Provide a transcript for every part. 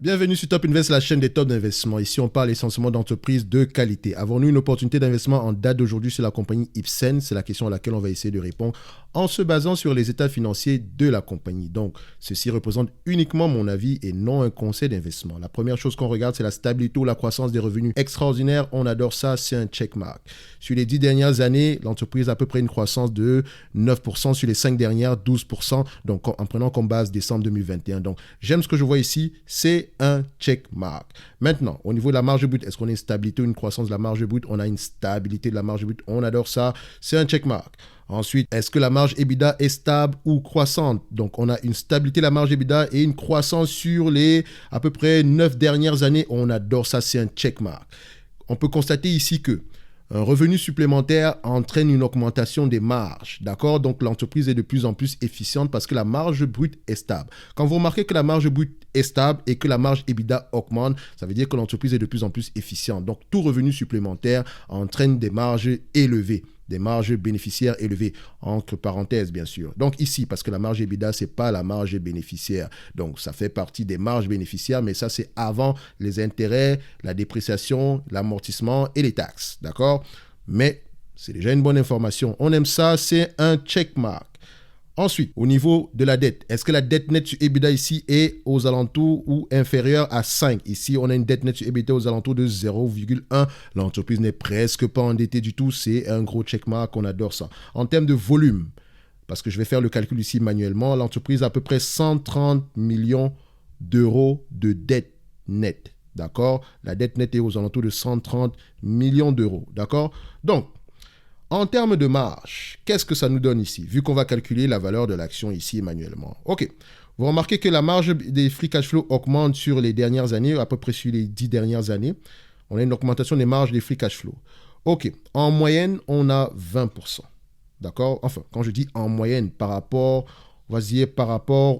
Bienvenue sur Top Invest, la chaîne des tops d'investissement. Ici, on parle essentiellement d'entreprises de qualité. Avons-nous une opportunité d'investissement en date d'aujourd'hui sur la compagnie Ipsen? C'est la question à laquelle on va essayer de répondre en se basant sur les états financiers de la compagnie. Donc, ceci représente uniquement mon avis et non un conseil d'investissement. La première chose qu'on regarde, c'est la stabilité ou la croissance des revenus. Extraordinaire, on adore ça, c'est un checkmark. Sur les 10 dernières années, l'entreprise a à peu près une croissance de 9%, sur les 5 dernières, 12%, donc en prenant comme base décembre 2021. Donc, j'aime ce que je vois ici, c'est un checkmark. Maintenant, au niveau de la marge brute, est-ce qu'on a une stabilité ou une croissance de la marge brute? On a une stabilité de la marge brute, on adore ça, c'est un checkmark. Ensuite, est-ce que la marge EBITDA est stable ou croissante? Donc, on a une stabilité de la marge EBITDA et une croissance sur les à peu près 9 dernières années, on adore ça, c'est un checkmark. On peut constater ici que un revenu supplémentaire entraîne une augmentation des marges, d'accord? Donc, l'entreprise est de plus en plus efficiente parce que la marge brute est stable. Quand vous remarquez que la marge brute est stable et que la marge EBITDA augmente, ça veut dire que l'entreprise est de plus en plus efficiente. Donc, tout revenu supplémentaire entraîne des marges élevées, des marges bénéficiaires élevées, entre parenthèses, bien sûr. Donc ici, parce que la marge EBITDA, ce n'est pas la marge bénéficiaire. Donc, ça fait partie des marges bénéficiaires, mais ça, c'est avant les intérêts, la dépréciation, l'amortissement et les taxes. D'accord? Mais c'est déjà une bonne information. On aime ça, c'est un checkmark. Ensuite, au niveau de la dette, est-ce que la dette nette sur EBITDA ici est aux alentours ou inférieure à 5? Ici, on a une dette nette sur EBITDA aux alentours de 0,1. L'entreprise n'est presque pas endettée du tout. C'est un gros checkmark, on adore ça. En termes de volume, parce que je vais faire le calcul ici manuellement, l'entreprise a à peu près 130 millions d'euros de dette nette. D'accord? La dette nette est aux alentours de 130 millions d'euros. D'accord? Donc, en termes de marge, qu'est-ce que ça nous donne ici? Vu qu'on va calculer la valeur de l'action ici manuellement. OK. Vous remarquez que la marge des free cash flow augmente sur les dernières années, à peu près sur les 10 dernières années. On a une augmentation des marges des free cash flow. OK. En moyenne, on a 20%. D'accord? Enfin, quand je dis en moyenne, par rapport, on va dire par rapport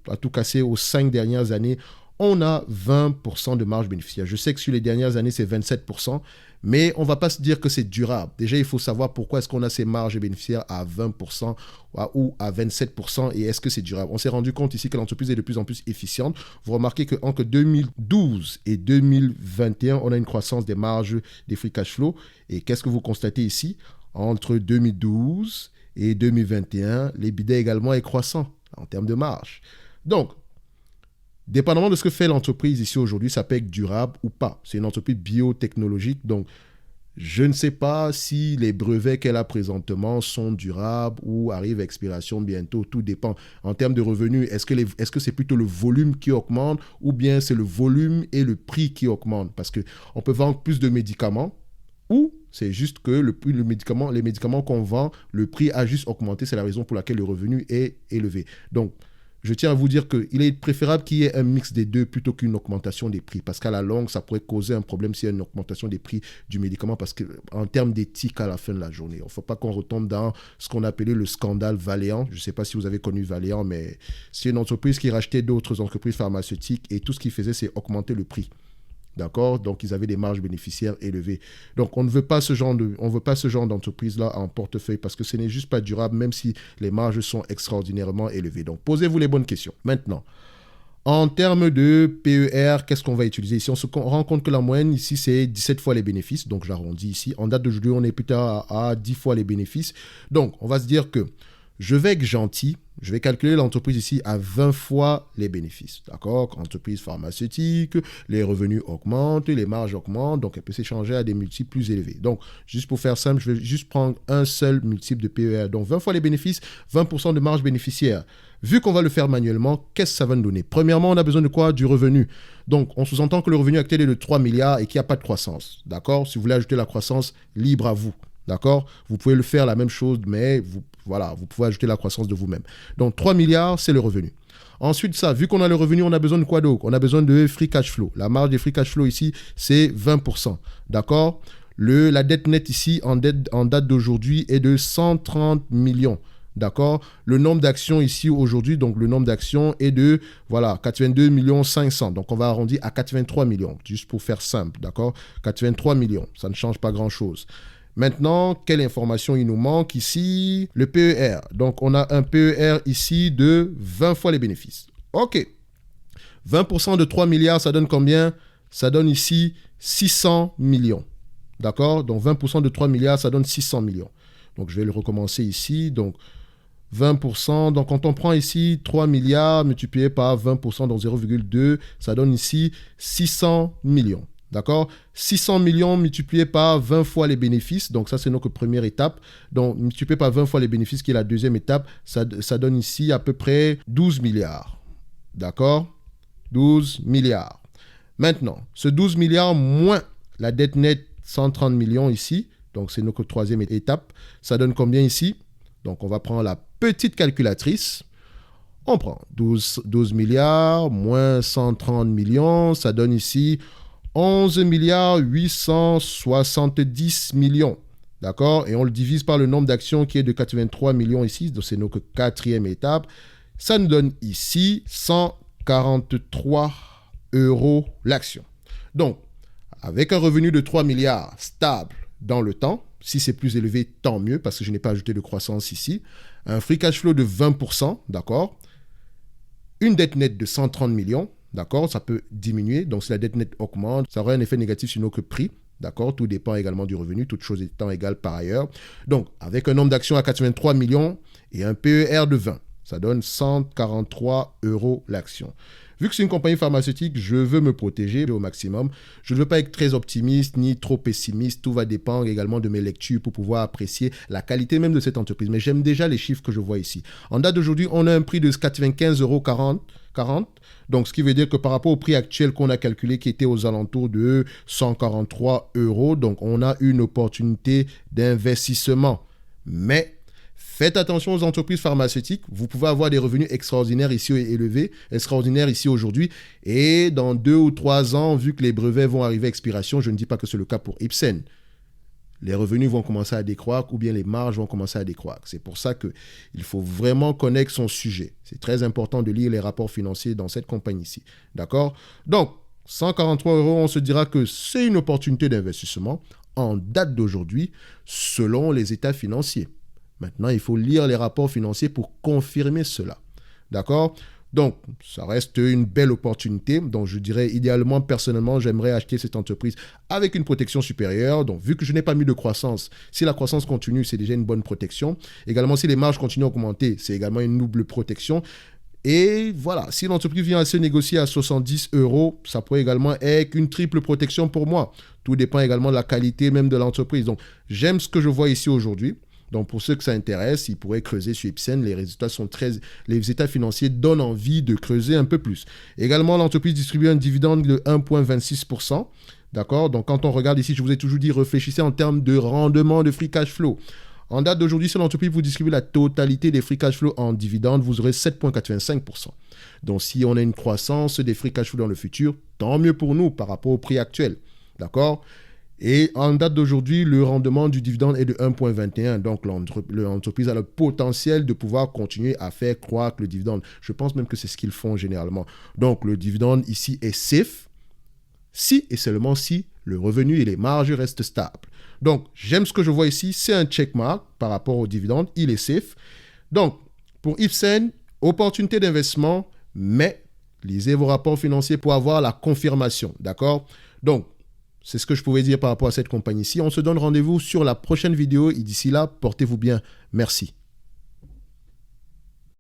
à tout casser aux 5 dernières années, on a 20% de marge bénéficiaire. Je sais que sur les dernières années, c'est 27%, mais on ne va pas se dire que c'est durable. Déjà, il faut savoir pourquoi est-ce qu'on a ces marges bénéficiaires à 20% ou à 27% et est-ce que c'est durable. On s'est rendu compte ici que l'entreprise est de plus en plus efficiente. Vous remarquez qu'entre 2012 et 2021, on a une croissance des marges des free cash flow. Et qu'est-ce que vous constatez ici? Entre 2012 et 2021, l'EBITDA également est croissant en termes de marge. Donc, dépendamment de ce que fait l'entreprise ici aujourd'hui, ça peut être durable ou pas. C'est une entreprise biotechnologique, donc je ne sais pas si les brevets qu'elle a présentement sont durables ou arrivent à expiration bientôt. Tout dépend. En termes de revenus, est-ce que c'est plutôt le volume qui augmente ou bien c'est le volume et le prix qui augmentent? Parce qu'on peut vendre plus de médicaments ou c'est juste que les médicaments qu'on vend, le prix a juste augmenté. C'est la raison pour laquelle le revenu est élevé. Donc, je tiens à vous dire qu'il est préférable qu'il y ait un mix des deux plutôt qu'une augmentation des prix. Parce qu'à la longue, ça pourrait causer un problème s'il y a une augmentation des prix du médicament. Parce qu'en termes d'éthique à la fin de la journée, il ne faut pas qu'on retombe dans ce qu'on appelait le scandale Valeant. Je ne sais pas si vous avez connu Valeant, mais c'est une entreprise qui rachetait d'autres entreprises pharmaceutiques et tout ce qu'ils faisaient, c'est augmenter le prix. D'accord? Donc, ils avaient des marges bénéficiaires élevées. Donc, on ne veut pas ce genre d'entreprise-là en portefeuille parce que ce n'est juste pas durable, même si les marges sont extraordinairement élevées. Donc, posez-vous les bonnes questions. Maintenant, en termes de PER, qu'est-ce qu'on va utiliser ici? On se rend compte que la moyenne ici, c'est 17 fois les bénéfices. Donc, j'arrondis ici. En date d'aujourd'hui, on est plutôt à 10 fois les bénéfices. Donc, on va se dire que je vais être gentil. Je vais calculer l'entreprise ici à 20 fois les bénéfices. D'accord? Entreprise pharmaceutique, les revenus augmentent, les marges augmentent, donc elle peut s'échanger à des multiples plus élevés. Donc, juste pour faire simple, je vais juste prendre un seul multiple de PER. Donc, 20 fois les bénéfices, 20% de marge bénéficiaire. Vu qu'on va le faire manuellement, qu'est-ce que ça va nous donner? Premièrement, on a besoin de quoi? Du revenu. Donc, on sous-entend que le revenu actuel est de 3 milliards et qu'il n'y a pas de croissance. D'accord? Si vous voulez ajouter la croissance, libre à vous. D'accord? Vous pouvez le faire la même chose, mais vous pouvez ajouter la croissance de vous-même. Donc, 3 milliards, c'est le revenu. Ensuite, ça, vu qu'on a le revenu, on a besoin de quoi d'autre? On a besoin de free cash flow. La marge des free cash flow ici, c'est 20%. D'accord? La dette nette ici, en date d'aujourd'hui, est de 130 millions. D'accord? Le nombre d'actions ici aujourd'hui, donc le nombre d'actions est de 82 500 000. Donc on va arrondir à 83 millions, juste pour faire simple. D'accord? 83 millions, ça ne change pas grand-chose. Maintenant, quelle information il nous manque ici? Le PER. Donc, on a un PER ici de 20 fois les bénéfices. OK. 20% de 3 milliards, ça donne combien? Ça donne ici 600 millions. D'accord? Donc 20% de 3 milliards, ça donne 600 millions. Donc je vais le recommencer ici. Donc 20%, donc quand on prend ici 3 milliards multiplié par 20%, donc 0,2, ça donne ici 600 millions. D'accord? 600 millions multiplié par 20 fois les bénéfices, donc ça c'est notre première étape. Donc multiplié par 20 fois les bénéfices qui est la deuxième étape, ça donne ici à peu près 12 milliards. D'accord? 12 milliards. Maintenant, ce 12 milliards moins la dette nette 130 millions ici, donc c'est notre troisième étape, ça donne combien ici? Donc on va prendre la petite calculatrice. On prend 12 milliards moins 130 millions, ça donne ici 11 milliards 870 millions. D'accord? Et on le divise par le nombre d'actions qui est de 83 millions ici, donc c'est notre quatrième étape. Ça nous donne ici 143 € l'action. Donc, avec un revenu de 3 milliards stable dans le temps, si c'est plus élevé, tant mieux, parce que je n'ai pas ajouté de croissance ici. Un free cash flow de 20%, d'accord? Une dette nette de 130 millions, d'accord? Ça peut diminuer. Donc, si la dette nette augmente, ça aura un effet négatif sur notre prix, d'accord? Tout dépend également du revenu, toutes choses étant égales par ailleurs. Donc, avec un nombre d'actions à 83 millions et un PER de 20, ça donne 143 € l'action. Vu que c'est une compagnie pharmaceutique, je veux me protéger au maximum. Je ne veux pas être très optimiste ni trop pessimiste. Tout va dépendre également de mes lectures pour pouvoir apprécier la qualité même de cette entreprise. Mais j'aime déjà les chiffres que je vois ici. En date d'aujourd'hui, on a un prix de 95,40 €. Donc, ce qui veut dire que par rapport au prix actuel qu'on a calculé, qui était aux alentours de 143 €, donc on a une opportunité d'investissement. Mais faites attention aux entreprises pharmaceutiques. Vous pouvez avoir des revenus extraordinaires ici élevés, extraordinaires ici aujourd'hui. Et dans 2 ou 3 ans, vu que les brevets vont arriver à expiration, je ne dis pas que c'est le cas pour Ipsen, les revenus vont commencer à décroître ou bien les marges vont commencer à décroître. C'est pour ça qu'il faut vraiment connaître son sujet. C'est très important de lire les rapports financiers dans cette compagnie-ci. D'accord? Donc, 143 €, on se dira que c'est une opportunité d'investissement en date d'aujourd'hui selon les états financiers. Maintenant, il faut lire les rapports financiers pour confirmer cela. D'accord? Donc, ça reste une belle opportunité. Donc, je dirais, idéalement, personnellement, j'aimerais acheter cette entreprise avec une protection supérieure. Donc, vu que je n'ai pas mis de croissance, si la croissance continue, c'est déjà une bonne protection. Également, si les marges continuent à augmenter, c'est également une double protection. Et voilà, si l'entreprise vient à se négocier à 70 €, ça pourrait également être une triple protection pour moi. Tout dépend également de la qualité même de l'entreprise. Donc, j'aime ce que je vois ici aujourd'hui. Donc, pour ceux que ça intéresse, ils pourraient creuser sur Ipsen. Les résultats sont les états financiers donnent envie de creuser un peu plus. Également, l'entreprise distribue un dividende de 1,26%. D'accord? Donc, quand on regarde ici, je vous ai toujours dit, réfléchissez en termes de rendement de free cash flow. En date d'aujourd'hui, si l'entreprise vous distribue la totalité des free cash flow en dividende, vous aurez 7,85%. Donc, si on a une croissance des free cash flow dans le futur, tant mieux pour nous par rapport au prix actuel. D'accord? Et en date d'aujourd'hui, le rendement du dividende est de 1,21. Donc, l'entreprise a le potentiel de pouvoir continuer à faire croître le dividende. Je pense même que c'est ce qu'ils font généralement. Donc, le dividende ici est safe si et seulement si le revenu et les marges restent stables. Donc, j'aime ce que je vois ici. C'est un checkmark par rapport au dividende. Il est safe. Donc, pour Ipsen, opportunité d'investissement, mais lisez vos rapports financiers pour avoir la confirmation. D'accord? Donc, c'est ce que je pouvais dire par rapport à cette compagnie-ci. On se donne rendez-vous sur la prochaine vidéo et d'ici là, portez-vous bien. Merci.